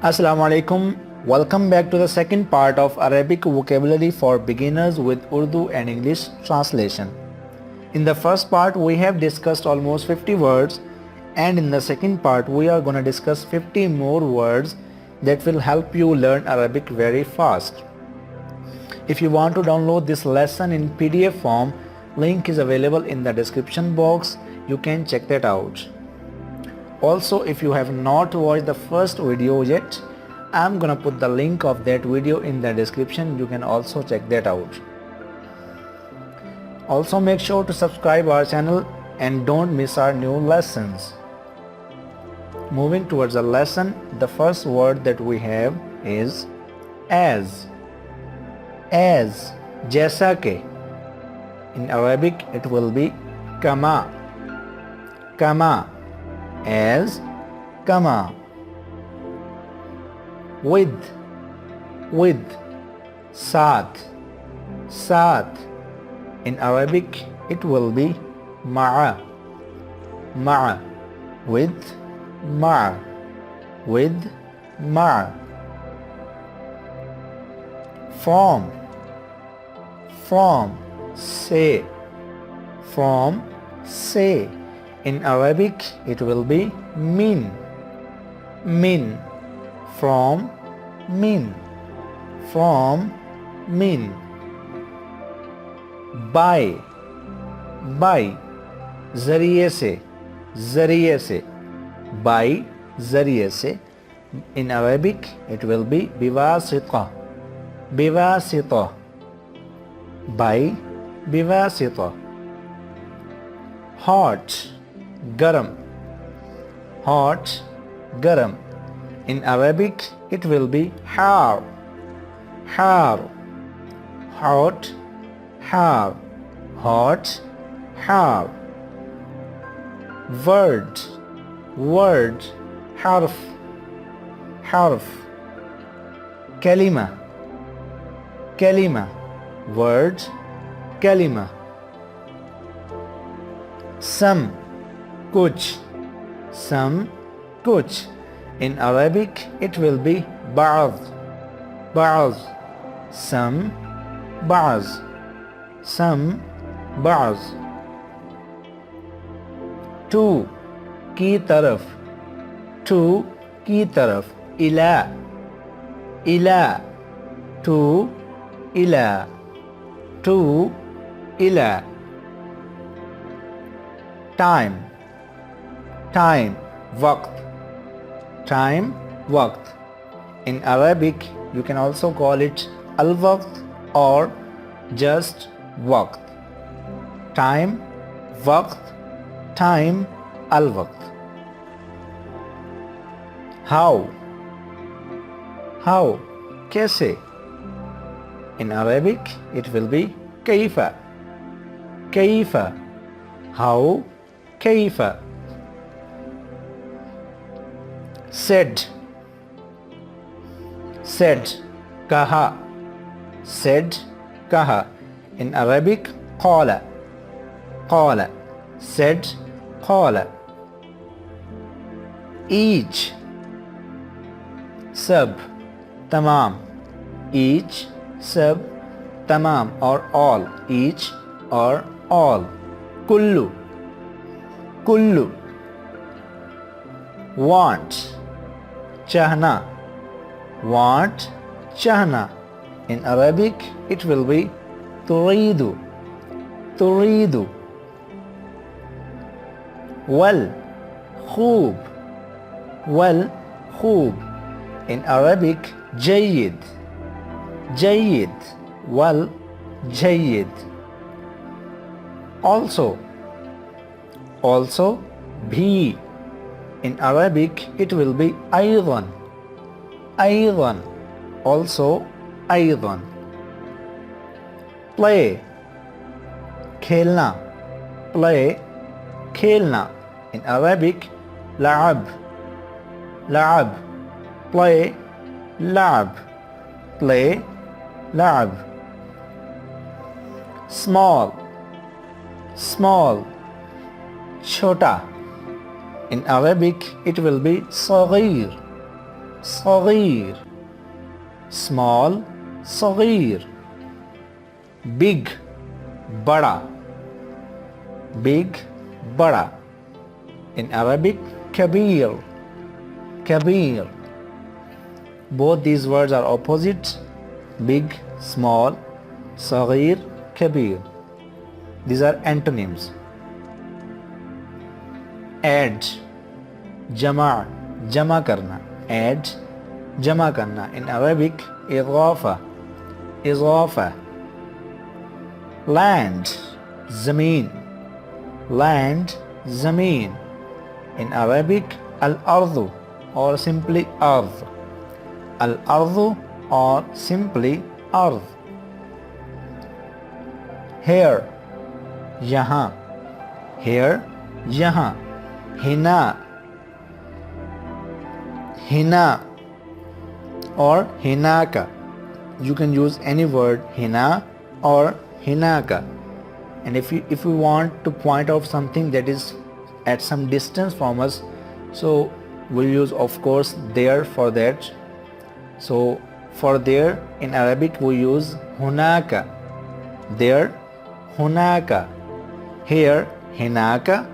Assalamu alaikum. Welcome back to the second part of Arabic vocabulary for beginners with Urdu and English translation. In the first part we have discussed almost 50 words, and in the second part we are going to discuss 50 more words that will help you learn Arabic very fast. If you want to download this lesson in PDF form, link is available in the description box. You can check that out. Also, if you have not watched the first video yet, I'm gonna put the link of that video in the description. You can also check that out. Also, make sure to subscribe our channel and don't miss our new lessons. Moving towards the lesson, the first word that we have is as. As, जैसा के. In Arabic it will be kama. Kama. As, kama. With, साथ, साथ. In Arabic it will be ma'a, ma'a. With, ma'a, with, ma'a. From, से, from, से. In Arabic it will be min, min. From, min, from, min. By, ज़रिए से, by, ज़रिए से. In Arabic it will be बिवासिता, बिवासिता. By, बिवासिता. Hot, garam, hot, garam. In Arabic it will be har, har. Hot, har, hot, har. Word, harf, harf. Kalima, word, kalima. Some, kuch, In Arabic it will be ba'd, some, ba'd. To, की तरफ, ila, to, ila. Time, waqt. In Arabic you can also call it al-waqt or just waqt. Time, waqt, time, al-waqt. How, कैसे. In Arabic it will be kayfa, how, kayfa. Said, कहा, In Arabic qala, said, qala. Each, sab, tamam. Each, sab, tamam, or all. Each or all. Kullu, want, chahna, In Arabic it will be turidu. Well, khub, In Arabic jayyid, well, jayyid. Also, bhi. In Arabic it will be aydan, also aydan. Play, khelna, In Arabic la'ab, play, la'ab. Small, chota. In Arabic it will be صغير, صغير. Small, صغير. Big, बड़ा. Big, बड़ा. In Arabic, كبير. كبير. Both these words are opposites. Big, small, صغير, كبير. These are antonyms. Add, जमा, जमा करना. Add, जमा करना. In Arabic, إضافة. إضافة. Land, زمين. Land, زمين. In Arabic, الأرض or simply أرض. الأرض or simply أرض. Here, यहाँ. Here, यहाँ. هنا. هنا or هناك. You can use any word هنا or هناك. And if we want to point out something that is at some distance from us, so we'll use of course there for that. So for there in Arabic we use هناك. There, هناك. Here, هناك.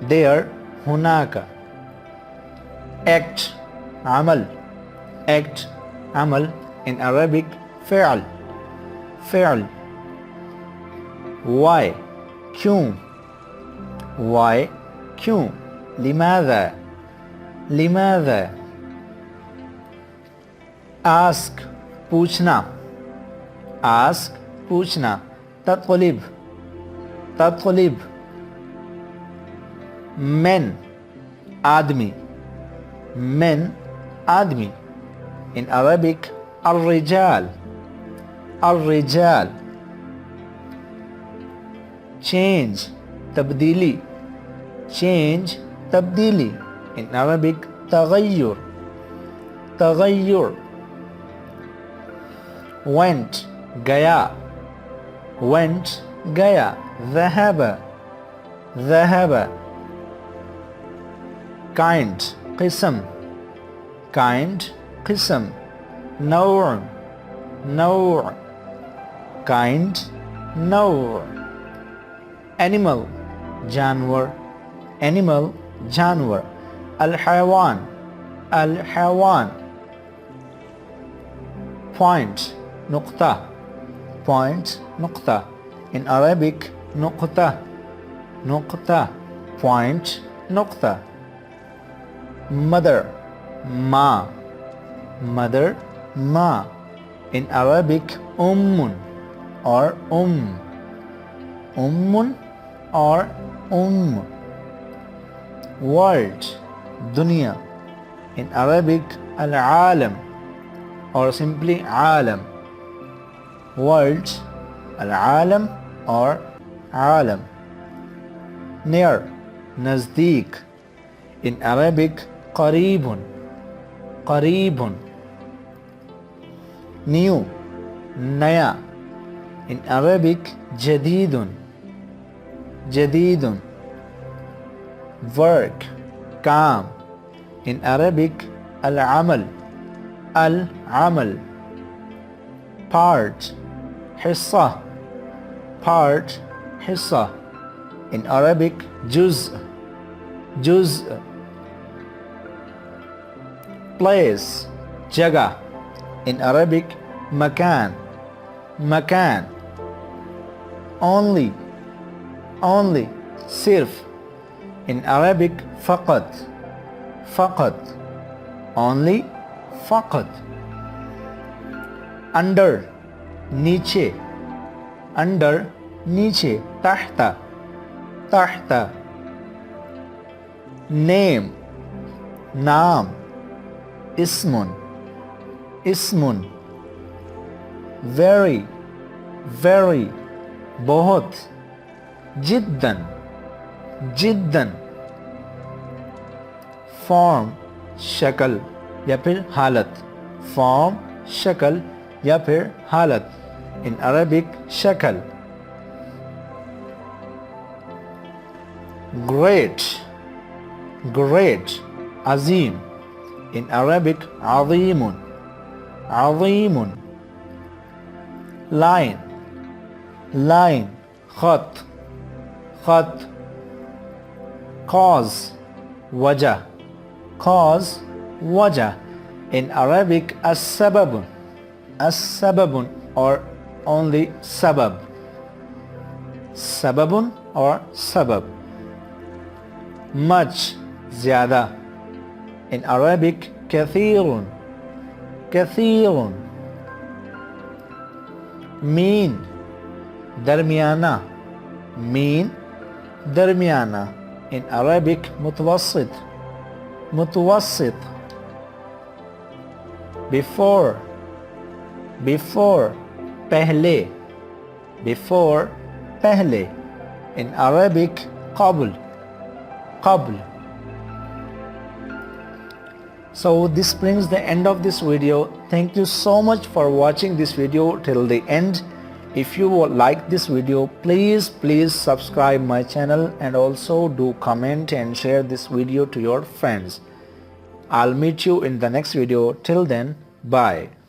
There, هناك. Act, عمل. Act, عمل. In Arabic, فعل. فعل. Why, क्यों. Why, क्यों. لماذا. لماذا. Ask, पूछना. Ask, पूछना. तطلب. तطلب. Men, आदमी. Men, आदमी. In Arabic, الرجال. الرجال. Change, تبديلي. Change, تبديلي. In Arabic, تغير. تغير. Went, गया. Went, गया. ذهب. ذهب. Kind, قسم. Kind, قسم. نوع. نوع. Kind, نوع. Animal, जानवर. Animal, जानवर. الحيوان. الحيوان. Point, نقطة. Point, نقطة. In Arabic, نقطة. نقطة. Point, نقطة. Mother, ما. Mother, ما. In Arabic, or or World, dunya. In Arabic, al-alam or simply alam. World, al-alam or alam. Near, nazdeek. In Arabic, qareebun. Qareebun. New, naya. In Arabic, jadidun. Jadidun. Work, काम. In Arabic, al-amal. Al-amal. Part, حصة. Part, حصة. In Arabic, juz. Juz. Place, जगह. In Arabic, makan. Makan. Only. Only. सिर्फ. In Arabic, فقط. فقط. Only. فقط. Under, नीचे. Under, नीचे. تحت. تحت. Name, नाम. اسم. اسم. Very. Very. बहुत. جدا. جدا. Form, शक्ल या फिर हालत. Form, शक्ल या फिर हालत. In Arabic, शक्ल. Great. Great. Azeem. In Arabic, عظيم, عظيم. Line, line, خط, خط. Cause, وجه, cause, وجه. In Arabic, السبب, السبب or only sabab, sababun or sabab. Much, ज़्यादा. In Arabic, كثير, كثير. Mean, दरमियाना, mean, दरमियाना. In Arabic, متوسط, متوسط. Before, before, पहले, before, पहले. In Arabic, قبل, قبل. So this brings the end of this video. Thank you so much for watching this video till the end. If you like this video, please subscribe my channel and also do comment and share this video to your friends. I'll meet you in the next video. Till then, bye.